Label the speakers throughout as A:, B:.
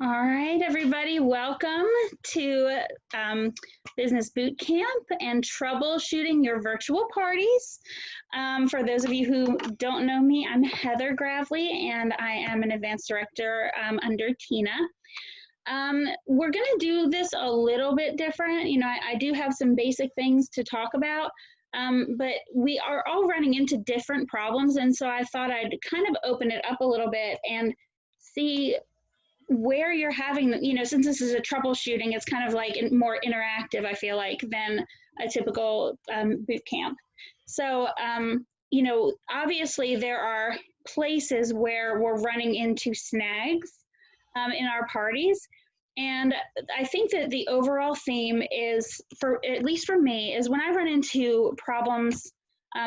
A: All right, everybody, welcome to Business Boot Camp and Troubleshooting Your Virtual Parties. For those of you who don't know me, I'm Heather Gravely, and I am an Advanced Director under Tina. We're going to do this a little bit different. I do have some basic things to talk about, but we are all running into different problems, and so I thought I'd kind of open it up a little bit and see where you're having, since this is a troubleshooting, it's kind of like more interactive, I feel like, than a typical boot camp. So, obviously there are places where we're running into snags in our parties. And I think that the overall theme is, for at least for me, is when I run into problems,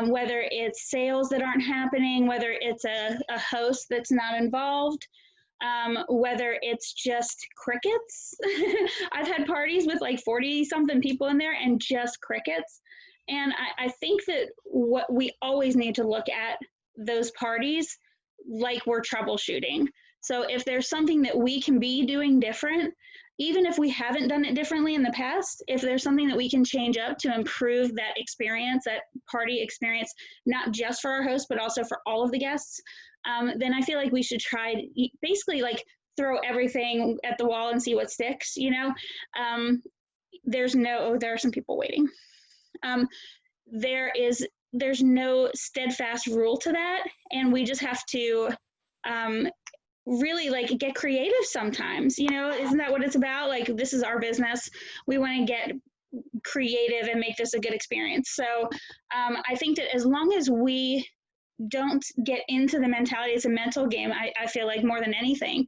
A: whether it's sales that aren't happening, whether it's a host that's not involved, whether it's just crickets. I've had parties with like 40 something people in there and just crickets. And I think that what we always need to look at those parties like we're troubleshooting. So if there's something that we can be doing different, even if we haven't done it differently in the past, if there's something that we can change up to improve that experience, that party experience, not just for our host, but also for all of the guests, then I feel like we should try basically like throw everything at the wall and see what sticks, there are some people waiting. There's no steadfast rule to that, and we just have to really like get creative sometimes. Isn't that what it's about? Like, this is our business, we want to get creative and make this a good experience. So I think that as long as we don't get into the mentality, it's a mental game, I feel like, more than anything,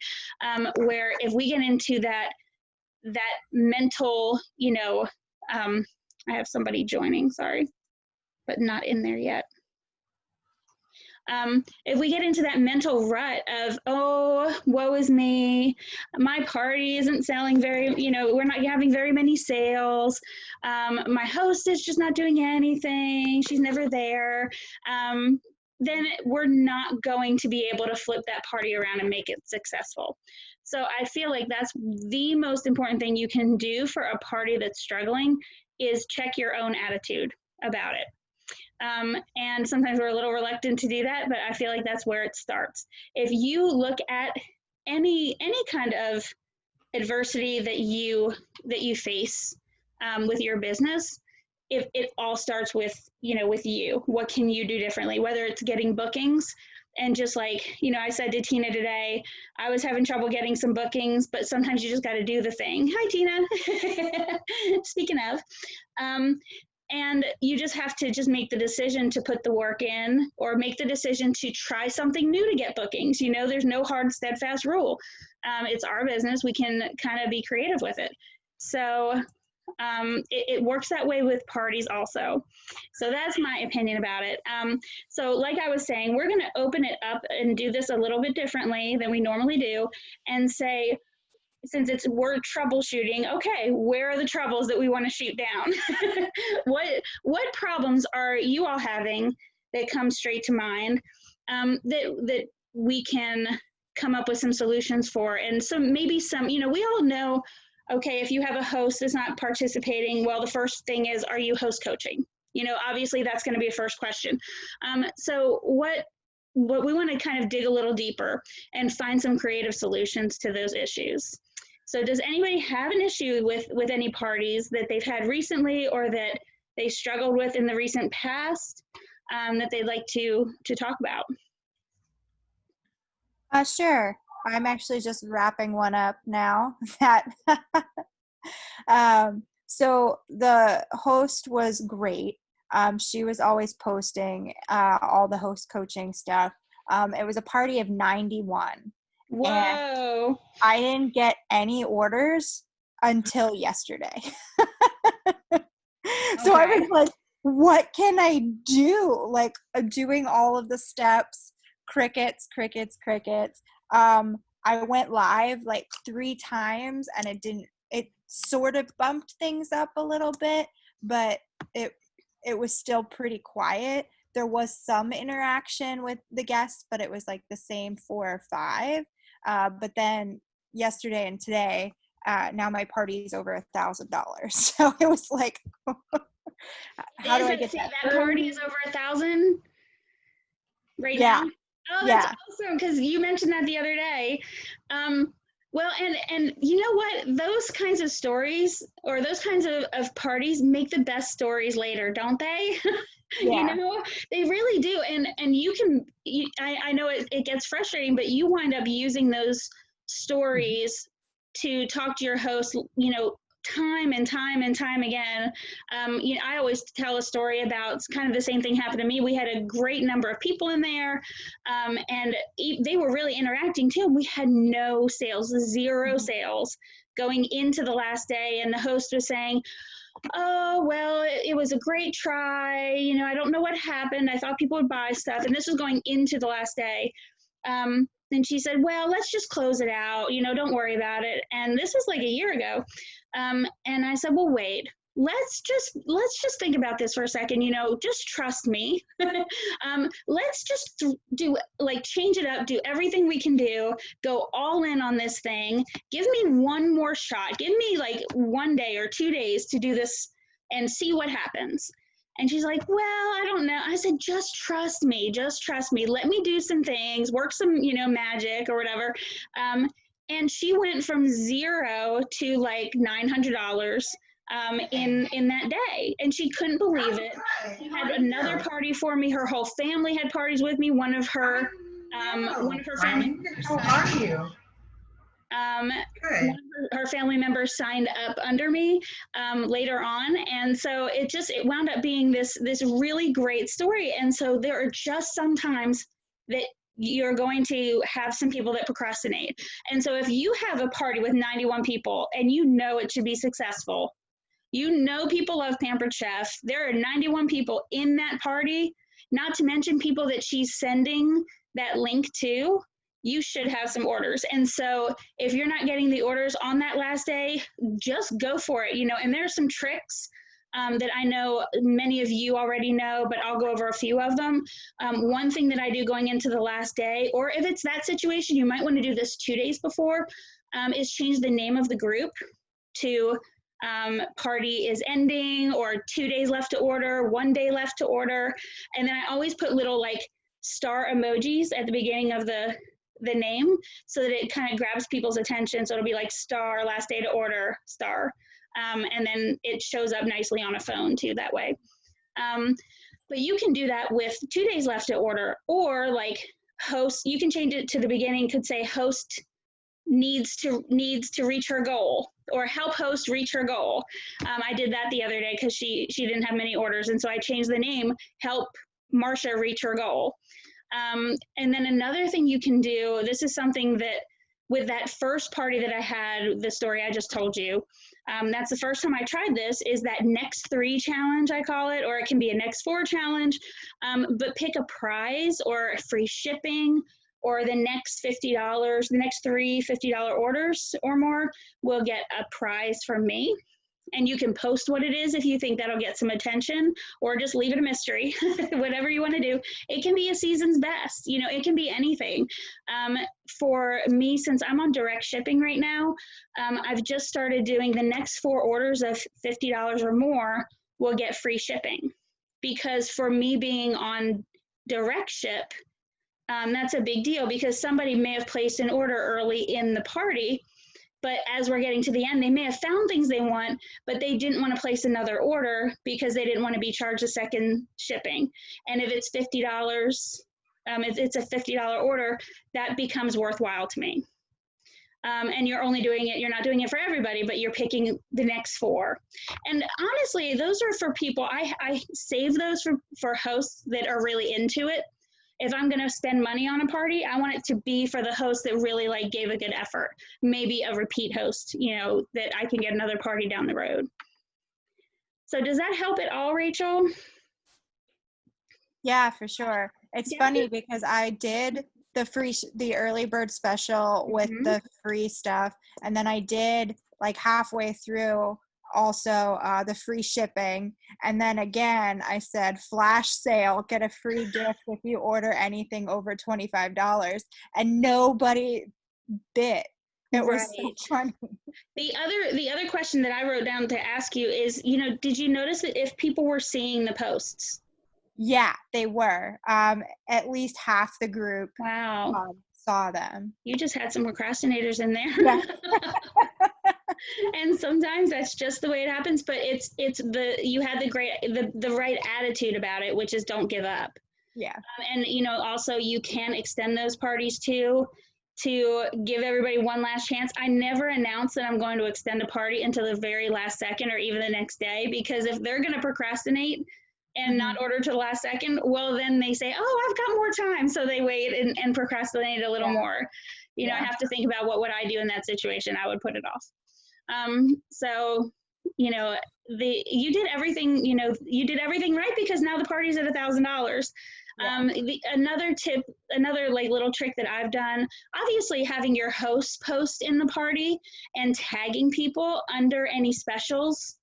A: where if we get into that mental, I have somebody joining, sorry, but not in there yet. If we get into that mental rut of, oh, woe is me, my party isn't selling we're not having very many sales, my host is just not doing anything, she's never there, then we're not going to be able to flip that party around and make it successful. So I feel like that's the most important thing you can do for a party that's struggling, is check your own attitude about it. And sometimes we're a little reluctant to do that, but I feel like that's where it starts. If you look at any kind of adversity that you face with your business, if it all starts with you, what can you do differently? Whether it's getting bookings, and just like I said to Tina today, I was having trouble getting some bookings, but sometimes you just got to do the thing. Hi, Tina. Speaking of, and you just have to just make the decision to put the work in, or make the decision to try something new to get bookings. There's no hard, steadfast rule. It's our business. We can kind of be creative with it. So it works that way with parties also. So that's my opinion about it. So like I was saying, we're going to open it up and do this a little bit differently than we normally do, and say, since we're troubleshooting, okay, where are the troubles that we want to shoot down? what problems are you all having that come straight to mind, that we can come up with some solutions for? And so maybe we all know, okay, if you have a host that's not participating, well, the first thing is, are you host coaching? Obviously that's going to be a first question. So what we want to kind of dig a little deeper and find some creative solutions to those issues. So does anybody have an issue with any parties that they've had recently, or that they struggled with in the recent past, that they'd like to talk about?
B: Sure. I'm actually just wrapping one up now. That so the host was great. She was always posting all the host coaching stuff. It was a party of 91. And
A: Whoa.
B: I didn't get any orders until yesterday. So I was like, what can I do? Like, doing all of the steps, crickets. I went live like 3 times, and it sort of bumped things up a little bit, but it was still pretty quiet. There was some interaction with the guests, but it was like the same 4 or 5. But then yesterday and today, now my party is over $1,000. So it was like, how do I get that
A: that party
B: early?
A: is over 1,000 right
B: Yeah.
A: now? Oh, that's
B: Yeah.
A: awesome, because you mentioned that the other day. Well, and you know what? Those kinds of stories or those kinds of parties make the best stories later, don't they? You
B: Yeah.
A: know, they really do. And I know it gets frustrating, but you wind up using those stories to talk to your host, you know, time and time and time again. You know, I always tell a story about kind of the same thing happened to me. We had a great number of people in there, and they were really interacting too. And we had no sales, zero sales going into the last day. And the host was saying, oh, well, it was a great try. You know, I don't know what happened. I thought people would buy stuff. And this was going into the last day. And she said, well, let's just close it out. You know, don't worry about it. And this was like a year ago. And I said, well, wait, let's just think about this for a second. You know, just trust me. Let's just do, like, change it up, do everything we can do, go all in on this thing. Give me one more shot. Give me like 1 day or 2 days to do this and see what happens. And she's like, well, I don't know. I said, just trust me. Just trust me. Let me do some things, work some, you know, magic or whatever. And she went from zero to like $900 in that day, and she couldn't believe it. She had another party for me. Her whole family had parties with me. One of her family members.
C: How are you? Good.
A: One of her family members signed up under me later on, and so it wound up being this really great story. And so there are just some times that you're going to have some people that procrastinate. And so if you have a party with 91 people and you know it should be successful, you know people love Pampered Chef, there are 91 people in that party, not to mention people that she's sending that link to, you should have some orders. And so if you're not getting the orders on that last day, just go for it, you know. And there's some tricks that I know many of you already know, but I'll go over a few of them. One thing that I do going into the last day, or if it's that situation, you might want to do this 2 days before, is change the name of the group to party is ending, or 2 days left to order, 1 day left to order. And then I always put little like star emojis at the beginning of the name so that it kind of grabs people's attention. So it'll be like star, last day to order, star. And then it shows up nicely on a phone too that way. But you can do that with 2 days left to order, or like host, you can change it to the beginning, could say host needs to reach her goal, or help host reach her goal. I did that the other day because she didn't have many orders, and so I changed the name, help Marcia reach her goal. And then another thing you can do, this is something that with that first party that I had, the story I just told you, that's the first time I tried this, is that next 3 challenge, I call it, or it can be a next 4 challenge, but pick a prize or free shipping, or the next $50, the next 3 $50 orders or more will get a prize from me. And you can post what it is if you think that'll get some attention, or just leave it a mystery, whatever you want to do. It can be a season's best, you know, it can be anything. For me, since I'm on direct shipping right now, I've just started doing the next 4 orders of $50 or more will get free shipping. Because for me being on direct ship, that's a big deal, because somebody may have placed an order early in the party, but as we're getting to the end, they may have found things they want, but they didn't want to place another order because they didn't want to be charged a second shipping. And if it's $50, if it's a $50 order, that becomes worthwhile to me. And you're only doing it, you're not doing it for everybody, but you're picking the next 4. And honestly, those are for people, I save those for hosts that are really into it. If I'm going to spend money on a party, I want it to be for the host that really like gave a good effort. Maybe a repeat host, you know, that I can get another party down the road. So does that help at all, Rachel?
B: Yeah, for sure. It's funny because I did the early bird special with the free stuff, and then I did like halfway through also the free shipping, and then again I said flash sale, get a free gift if you order anything over $25, and nobody bit. It was so funny.
A: The other question that I wrote down to ask you is, did you notice that if people were seeing the posts?
B: Yeah, they were. At least half the group saw them.
A: You just had some procrastinators in there.
B: Yeah.
A: And sometimes that's just the way it happens, but you had the right attitude about it, which is don't give up.
B: Yeah.
A: And also you can extend those parties too, to give everybody one last chance. I never announce that I'm going to extend a party until the very last second or even the next day, because if they're going to procrastinate and not order to the last second, well, then they say, oh, I've got more time. So they wait and procrastinate a little more. I have to think about what would I do in that situation. I would put it off. So, you did everything, you did everything right, because now the party's at $1,000. Another tip, another little trick that I've done, obviously having your host post in the party and tagging people under any specials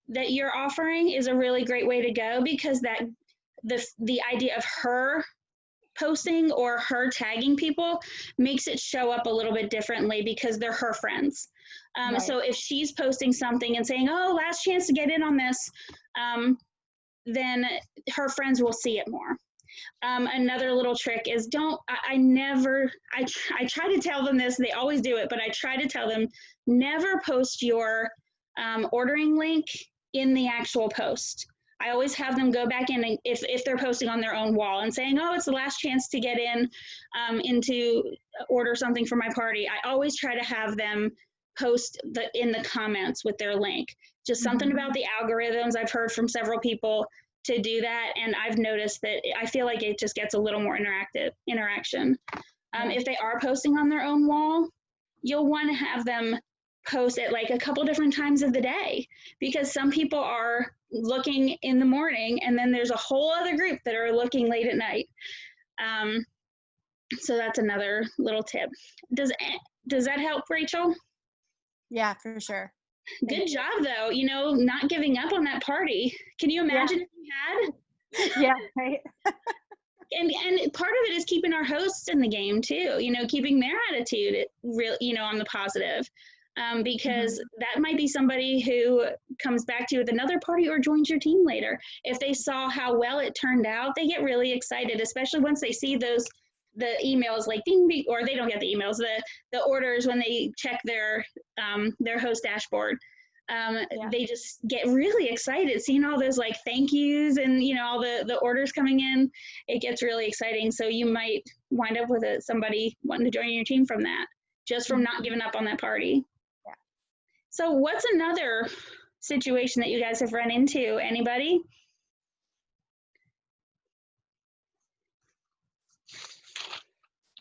A: that you're offering is a really great way to go, because the idea of her posting or her tagging people makes it show up a little bit differently, because they're her friends. So if she's posting something and saying, oh, last chance to get in on this, then her friends will see it more. Another little trick is I try to tell them this, they always do it, but I try to tell them, never post your ordering link in the actual post. I always have them go back in, and if they're posting on their own wall and saying, oh, it's the last chance to get in into order something for my party, I always try to have them post in the comments with their link. Just something about the algorithms. I've heard from several people to do that, and I've noticed that I feel like it just gets a little more interaction. If they are posting on their own wall, you'll want to have them post at a couple different times of the day, because some people are looking in the morning and then there's a whole other group that are looking late at night. So that's another little tip. Does that help, Rachel?
B: Yeah, for sure.
A: Good job, though, not giving up on that party. Can you imagine if you had?
B: Yeah, right.
A: And part of it is keeping our hosts in the game too, keeping their attitude on the positive. Because that might be somebody who comes back to you with another party or joins your team later. If they saw how well it turned out, they get really excited, especially once they see the emails ding, ding, or they don't get the emails, the orders when they check their host dashboard. They just get really excited seeing all those thank yous and all the orders coming in. It gets really exciting. So you might wind up with somebody wanting to join your team from that, just from not giving up on that party.
B: Yeah.
A: So what's another situation that you guys have run into? Anybody?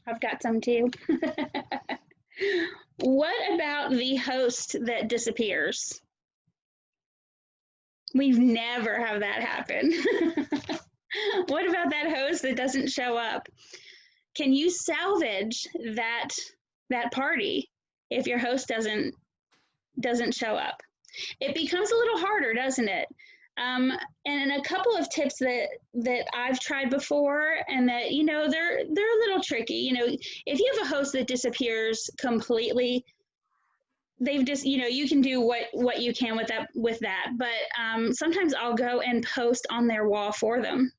A: I've got some too. What about the host that disappears? We've never had that happen. What about that host that doesn't show up? Can you salvage that party if your host doesn't show up? It becomes a little harder, doesn't it? And a couple of tips that I've tried before, and that they're a little tricky. If you have a host that disappears completely, they've just you can do what you can with that. But sometimes I'll go and post on their wall for them.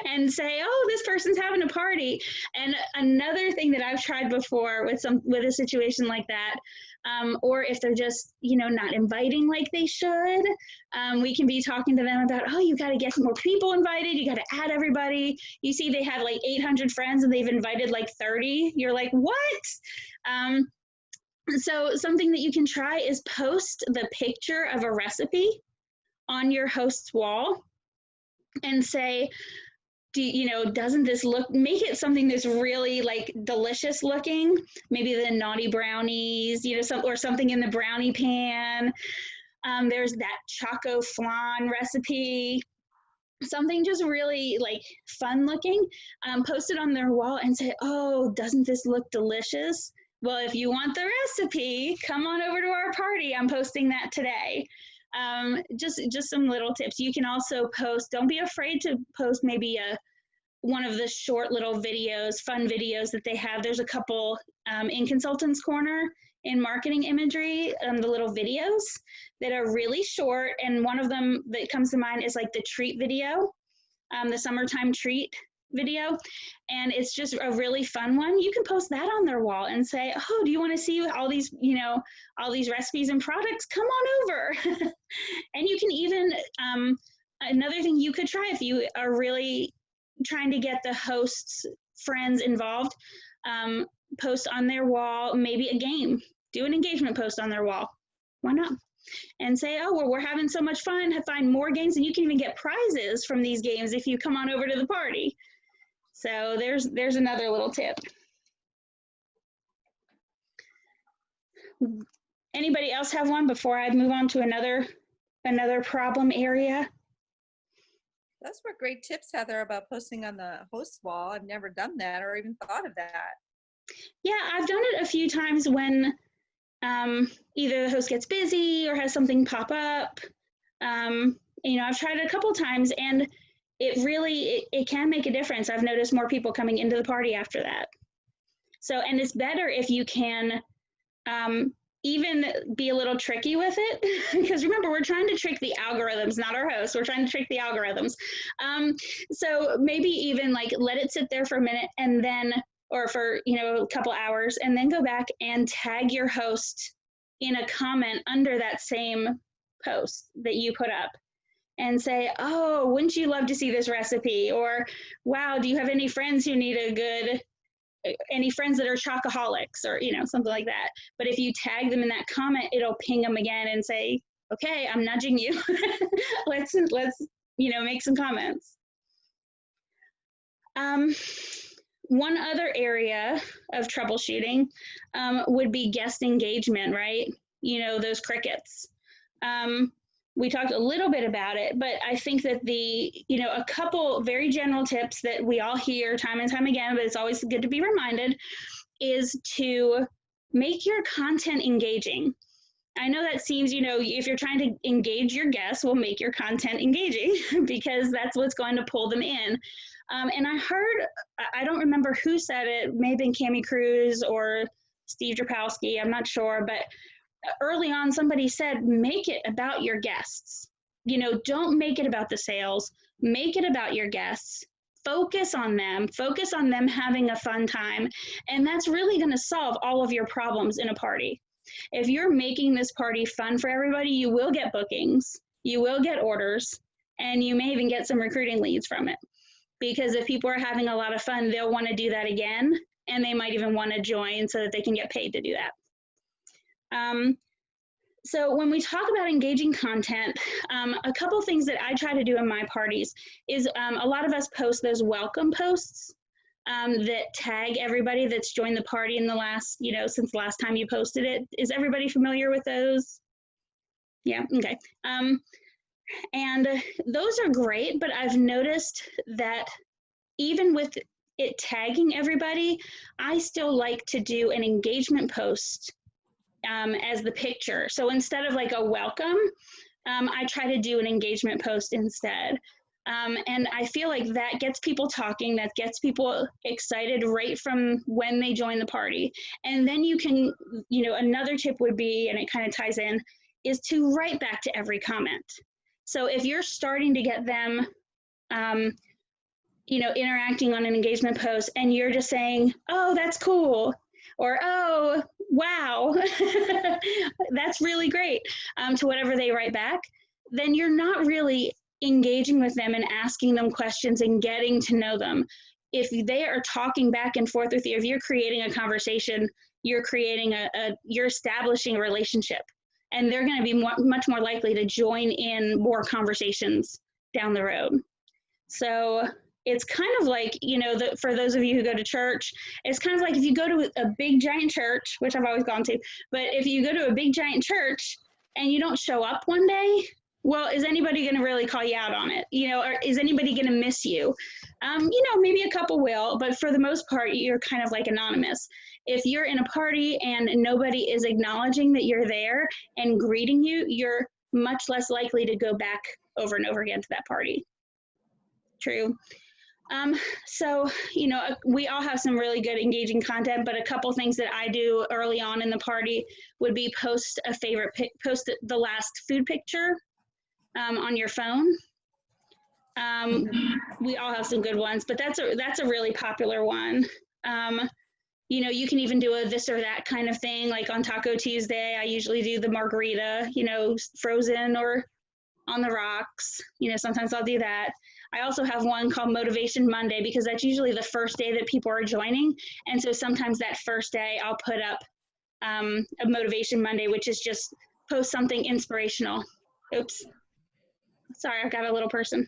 A: And say, oh, this person's having a party. And another thing that I've tried before with a situation like that, or if they're just, not inviting like they should, we can be talking to them about, oh, you got to get more people invited. You got to add everybody. You see they have 800 friends and they've invited 30. You're like, what? So something that you can try is post the picture of a recipe on your host's wall and say, doesn't this make it something that's really delicious looking? Maybe the naughty brownies, or something in the brownie pan. There's that choco flan recipe, something just really fun looking. Post it on their wall and say, oh, doesn't this look delicious? Well, if you want the recipe, come on over to our party. I'm posting that today. Just some little tips. You can also post, don't be afraid to post maybe one of the short little videos, fun videos that they have. There's a couple in Consultants Corner in marketing imagery, the little videos that are really short. And one of them that comes to mind is like the treat video, the summertime treat video. And it's just a really fun one. You can post that on their wall and say, oh, do you want to see all these, you know, all these recipes and products? Come on over. And you can even, another thing you could try if you are really trying to get the host's friends involved, post on their wall, maybe a game, do an engagement post on their wall. Why not? And say, oh, well, we're having so much fun, find more games, and you can even get prizes from these games if you come on over to the party. So there's another little tip. Anybody else have one before I move on to another problem area?
D: Those were great tips, Heather, about posting on the host wall. I've never done that or even thought of that.
A: Yeah, I've done it a few times when either the host gets busy or has something pop up. You know, I've tried it a couple times, and it really, it can make a difference. I've noticed more people coming into the party after that. So, and it's better if you can even be a little tricky with it, because remember, we're trying to trick the algorithms, not our hosts. We're trying to trick the algorithms. So maybe even like let it sit there for a minute, and then, or for, you know, a couple hours, and then go back and tag your host in a comment under that same post that you put up and say, oh, wouldn't you love to see this recipe? Or, wow, do you have any friends who need any friends that are chocoholics, or, you know, something like that. But if you tag them in that comment, it'll ping them again and say, okay, I'm nudging you. let's, you know, make some comments. One other area of troubleshooting would be guest engagement, right? You know, those crickets. We talked a little bit about it, but I think that you know, a couple very general tips that we all hear time and time again, but it's always good to be reminded, is to make your content engaging. I know that seems, you know, if you're trying to engage your guests, well, make your content engaging because that's what's going to pull them in. And I heard, I don't remember who said it, may have been Cami Cruz or Steve Drapowski, I'm not sure, but early on somebody said, make it about your guests. You know, don't make it about the sales, make it about your guests. Focus on them having a fun time. And that's really going to solve all of your problems in a party. If you're making this party fun for everybody, you will get bookings, you will get orders, and you may even get some recruiting leads from it. Because if people are having a lot of fun, they'll want to do that again, and they might even want to join so that they can get paid to do that. So when we talk about engaging content, a couple things that I try to do in my parties is a lot of us post those welcome posts that tag everybody that's joined the party in the last, you know, since the last time you posted it. Is everybody familiar with those? Yeah, okay. And those are great, but I've noticed that even with it tagging everybody, I still like to do an engagement post as the picture. So instead of like a welcome, I try to do an engagement post instead. And I feel like that gets people talking, that gets people excited right from when they join the party. And then you can, you know, another tip would be, and it kind of ties in, is to write back to every comment. So if you're starting to get them, you know, interacting on an engagement post and you're just saying, oh, that's cool, or, oh, wow, that's really great, to whatever they write back, then you're not really engaging with them and asking them questions and getting to know them. If they are talking back and forth with you, if you're creating a conversation, you're creating you're establishing a relationship, and they're going to be much more likely to join in more conversations down the road. So it's kind of like, you know, for those of you who go to church, it's kind of like if you go to a big giant church, which I've always gone to, but if you go to a big giant church and you don't show up one day, well, is anybody going to really call you out on it? You know, or is anybody going to miss you? You know, maybe a couple will, but for the most part, you're kind of like anonymous. If you're in a party and nobody is acknowledging that you're there and greeting you, you're much less likely to go back over and over again to that party. True. So, we all have some really good engaging content, but a couple things that I do early on in the party would be post the last food picture on your phone. We all have some good ones, but that's a really popular one. You can even do a this or that kind of thing. Like on Taco Tuesday, I usually do the margarita, frozen or on the rocks. Sometimes I'll do that. I also have one called Motivation Monday because that's usually the first day that people are joining. And so sometimes that first day I'll put up a Motivation Monday, which is just post something inspirational. Oops. Sorry, I've got a little person.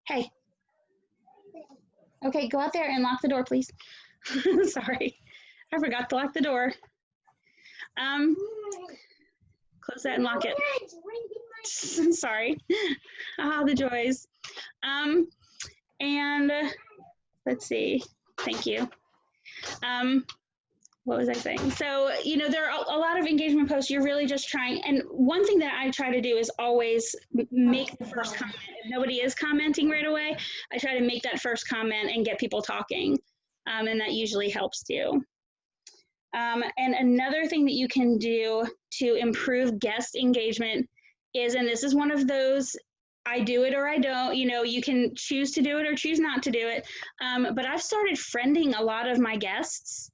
A: Hey. Okay, go out there and lock the door, please. Sorry, I forgot to lock the door. Close that and lock it. Sorry. Ah, the joys. And let's see. Thank you. What was I saying? So, there are a lot of engagement posts. You're really just trying. And one thing that I try to do is always make the first comment. If nobody is commenting right away, I try to make that first comment and get people talking. And that usually helps too. And another thing that you can do to improve guest engagement is, and this is one of those, I do it or I don't, you can choose to do it or choose not to do it. But I've started friending a lot of my guests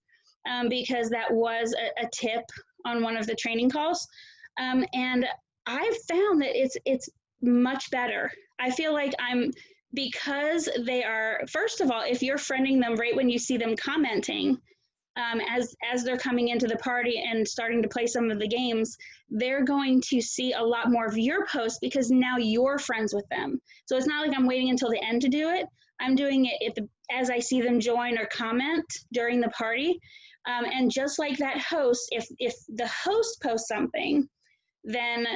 A: because that was a tip on one of the training calls. And I've found that it's much better. I feel like because they are, first of all, if you're friending them right when you see them commenting, as they're coming into the party and starting to play some of the games, they're going to see a lot more of your posts because now you're friends with them. So it's not like I'm waiting until the end to do it. I'm doing it as I see them join or comment during the party. And just like that host, if the host posts something, then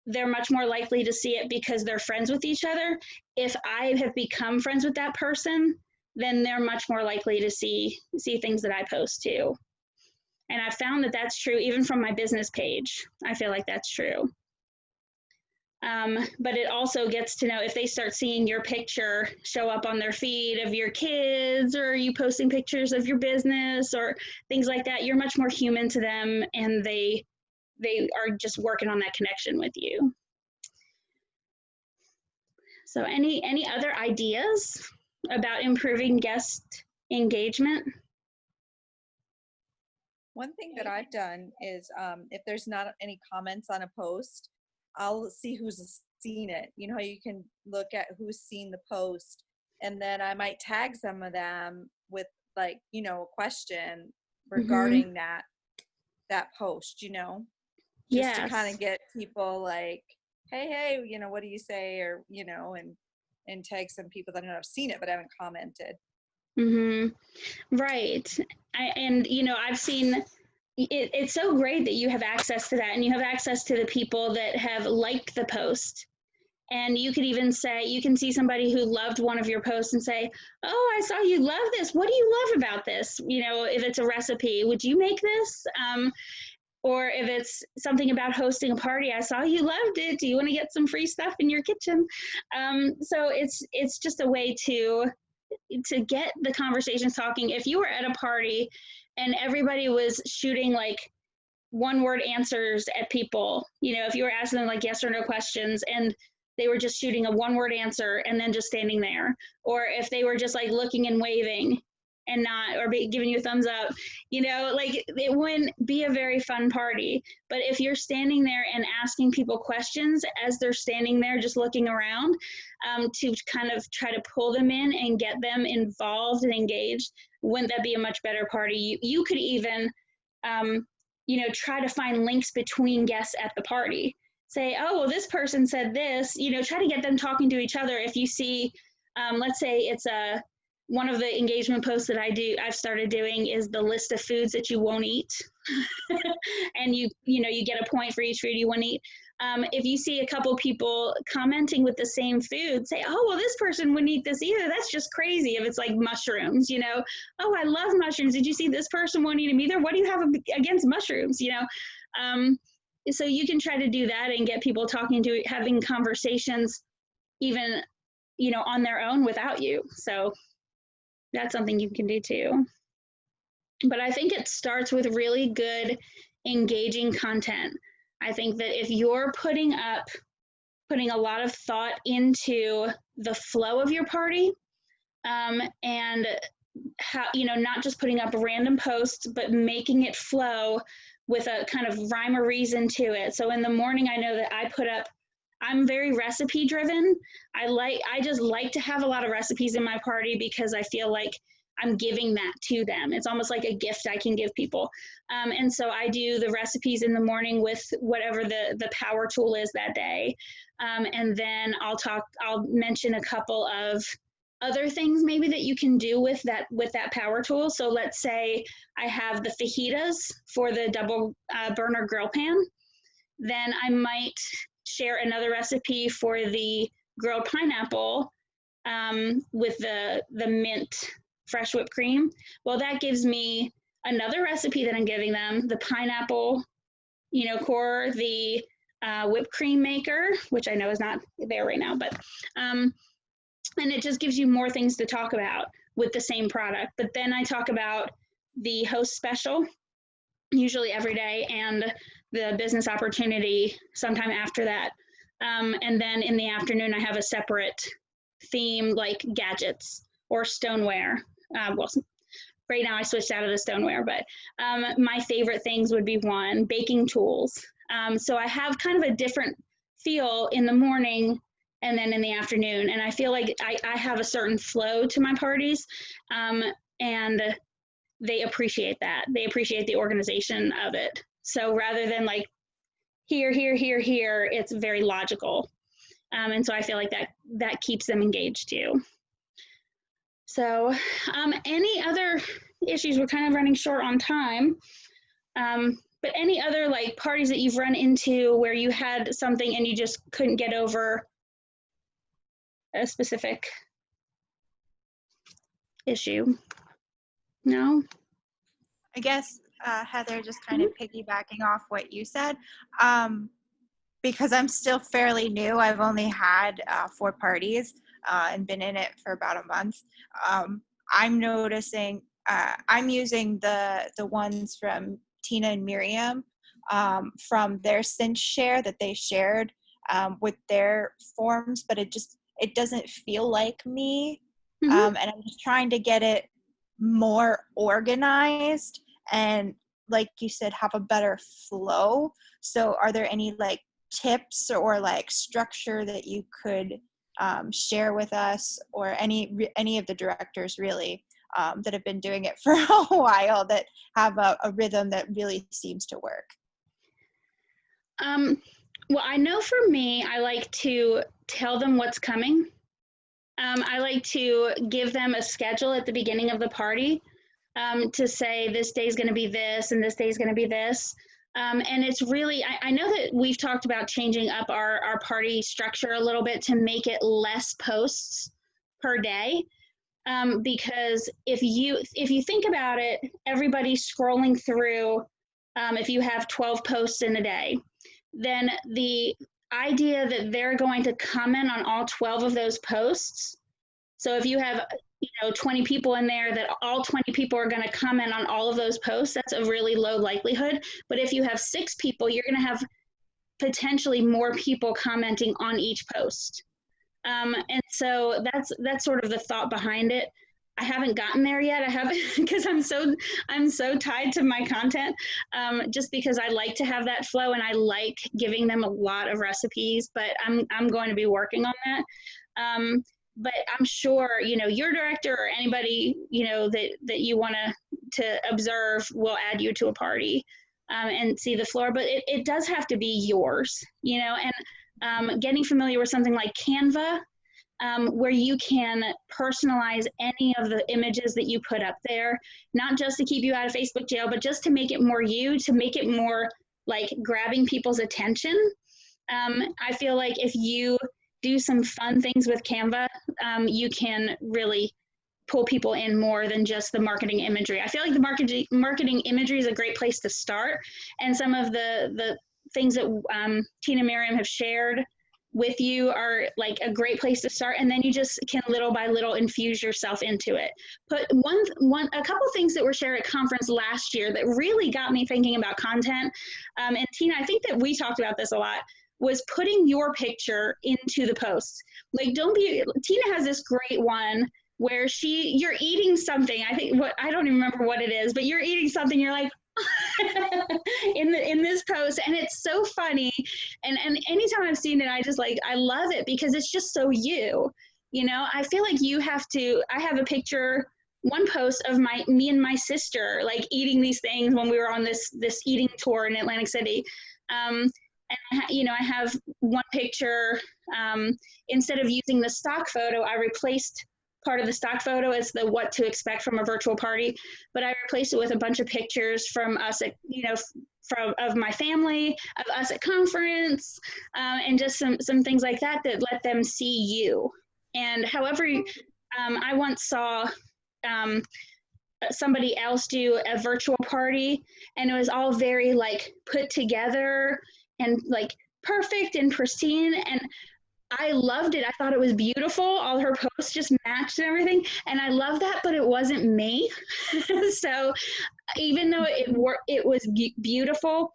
A: they're much more likely to see it because they're friends with each other. If I have become friends with that person, then they're much more likely to see things that I post too. And I've found that that's true even from my business page. I feel like that's true. But it also gets to know if they start seeing your picture show up on their feed of your kids, or you posting pictures of your business or things like that, you're much more human to them, and they are just working on that connection with you. So any other ideas about improving guest engagement?
D: One thing that I've done is if there's not any comments on a post, I'll see who's seen it. You know how you can look at who's seen the post, and then I might tag some of them with a question regarding that post, just to kind of get people like, hey, what do you say? Or, and tag some people that have seen it but haven't commented.
A: Right. I've seen it's so great that you have access to that, and you have access to the people that have liked the post. And you could even say, you can see somebody who loved one of your posts and say, oh, I saw you love this. What do you love about this? If it's a recipe, would you make this? Or if it's something about hosting a party, I saw you loved it. Do you want to get some free stuff in your kitchen? So it's just a way to get the conversations talking. If you were at a party and everybody was shooting like one-word answers at people, if you were asking them like yes or no questions and they were just shooting a one-word answer and then just standing there, or if they were just like looking and waving and not, or giving you a thumbs up, it wouldn't be a very fun party. But if you're standing there and asking people questions as they're standing there just looking around, to kind of try to pull them in and get them involved and engaged, wouldn't that be a much better party? You could even, try to find links between guests at the party. Say, oh, well, this person said this, try to get them talking to each other. If you see, let's say it's one of the engagement posts that I've started doing is the list of foods that you won't eat. And you get a point for each food you won't eat. If you see a couple people commenting with the same food, say, oh, well, this person wouldn't eat this either. That's just crazy. If it's like mushrooms, oh, I love mushrooms. Did you see this person won't eat them either? What do you have against mushrooms? So you can try to do that and get people talking to, having conversations even, on their own without you. So That's something you can do too. But I think it starts with really good, engaging content. I think that if you're putting a lot of thought into the flow of your party, and how, not just putting up random posts, but making it flow with a kind of rhyme or reason to it. So in the morning, I know that I'm very recipe driven. I just like to have a lot of recipes in my party because I feel like I'm giving that to them. It's almost like a gift I can give people. And so I do the recipes in the morning with whatever the power tool is that day. And then I'll mention a couple of other things maybe that you can do with that power tool. So let's say I have the fajitas for the double burner grill pan. Then I might share another recipe for the grilled pineapple with the mint fresh whipped cream. Well, that gives me another recipe that I'm giving them, the pineapple, core, the whipped cream maker, which I know is not there right now, but and it just gives you more things to talk about with the same product. But then I talk about the host special, usually every day, and the business opportunity sometime after that. And then in the afternoon, I have a separate theme like gadgets or stoneware. Well, right now I switched out of the stoneware, but my favorite things would be one, baking tools. So I have kind of a different feel in the morning and then in the afternoon. And I feel like I have a certain flow to my parties, and they appreciate that. They appreciate the organization of it. So rather than like here, it's very logical. And so I feel like that keeps them engaged too. So any other issues? We're kind of running short on time. But any other like parties that you've run into where you had something and you just couldn't get over a specific issue? No?
B: I guess, Heather, just kind of piggybacking off what you said, because I'm still fairly new. I've only had 4 parties and been in it for about a month. I'm noticing, I'm using the ones from Tina and Miriam from their Cinch share that they shared with their forms, but it doesn't feel like me. And I'm just trying to get it more organized and, like you said, have a better flow. So are there any like tips or like structure that you could share with us, or any of the directors really that have been doing it for a while that have a rhythm that really seems to work?
A: Well, I know for me, I like to tell them what's coming. I like to give them a schedule at the beginning of the party to say this day is going to be this and this day is going to be this. And it's really, I know that we've talked about changing up our party structure a little bit to make it less posts per day. Because if you think about it, everybody's scrolling through, if you have 12 posts in a day, then the idea that they're going to comment on all 12 of those posts. So if you have 20 people in there, that all 20 people are going to comment on all of those posts, that's a really low likelihood. But if you have 6 people, you're going to have potentially more people commenting on each post. And so that's sort of the thought behind it. I haven't gotten there yet. I haven't, because I'm so tied to my content, just because I like to have that flow and I like giving them a lot of recipes, but I'm going to be working on that. But I'm sure, your director or anybody, that you want to observe will add you to a party and see the floor, but it does have to be yours, and getting familiar with something like Canva, where you can personalize any of the images that you put up there, not just to keep you out of Facebook jail, but just to make it more you, to make it more like grabbing people's attention. I feel like if you do some fun things with Canva, you can really pull people in more than just the marketing imagery. I feel like the marketing imagery is a great place to start, and some of the things that Tina and Miriam have shared with you are like a great place to start, and then you just can little by little infuse yourself into it. But a couple things that were shared at conference last year that really got me thinking about content, and Tina, I think that we talked about this a lot, was putting your picture into the post. Like, Tina has this great one where you're eating something. I don't even remember what it is, but you're eating something. You're like, in this post, and it's so funny, and anytime I've seen it, I love it because it's just so you know. I feel like I have a picture, one post of me and my sister like eating these things when we were on this eating tour in Atlantic City, and I have one picture, instead of using the stock photo, I replaced part of the stock photo as the what to expect from a virtual party, but I replaced it with a bunch of pictures from us at, of my family, of us at conference, and just some things like that let them see you. And however, I once saw somebody else do a virtual party, and it was all very like put together and like perfect and pristine, and I loved it. I thought it was beautiful. All her posts just matched and everything. And I love that, but it wasn't me. So even though it was beautiful,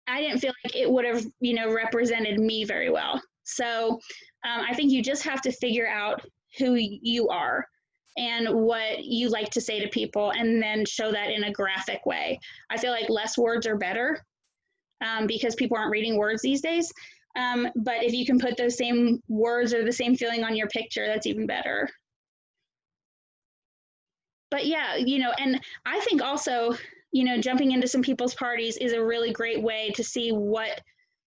A: I didn't feel like it would have, represented me very well. So I think you just have to figure out who you are and what you like to say to people, and then show that in a graphic way. I feel like less words are better, because people aren't reading words these days. But if you can put those same words or the same feeling on your picture, that's even better. But yeah, and I think also, jumping into some people's parties is a really great way to see what,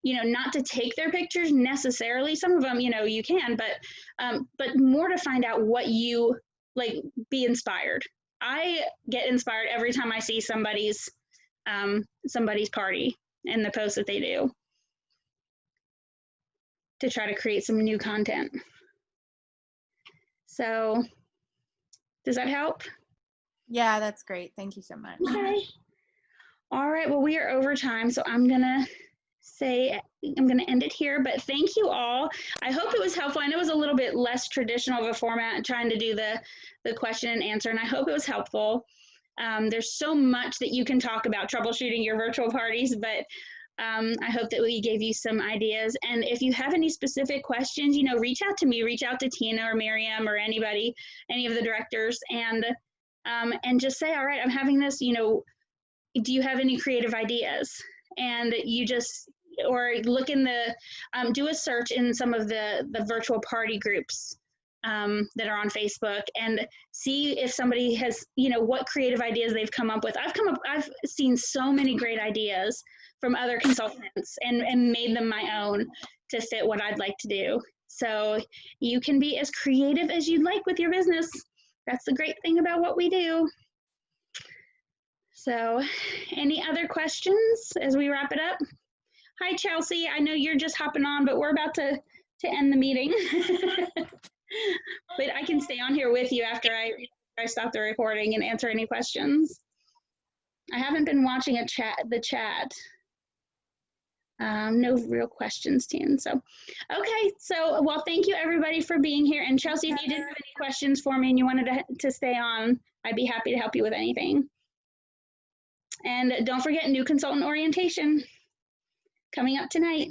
A: not to take their pictures necessarily. Some of them, you can, but more to find out what you like, be inspired. I get inspired every time I see somebody's party and the posts that they do, to try to create some new content. So does that help?
B: Yeah, that's great. Thank you so much.
A: Okay. All right, well, we are over time, so I'm gonna end it here, but thank you all. I hope it was helpful. I know it was a little bit less traditional of a format, trying to do the question and answer, and I hope it was helpful. There's so much that you can talk about troubleshooting your virtual parties, but I hope that we gave you some ideas. And if you have any specific questions, reach out to me, reach out to Tina or Miriam or anybody, any of the directors, and just say, all right, I'm having this, do you have any creative ideas? And or look in do a search in some of the virtual party groups that are on Facebook, and see if somebody has, what creative ideas they've come up with. I've seen so many great ideas from other consultants and made them my own to fit what I'd like to do. So you can be as creative as you'd like with your business. That's the great thing about what we do. So any other questions as we wrap it up? Hi, Chelsea. I know you're just hopping on, but we're about to end the meeting. But I can stay on here with you after I stop the recording and answer any questions. I haven't been watching the chat. No real questions, Tien. So, okay. So, well, thank you everybody for being here. And Chelsea, if you did have any questions for me and you wanted to stay on, I'd be happy to help you with anything. And don't forget, new consultant orientation coming up tonight.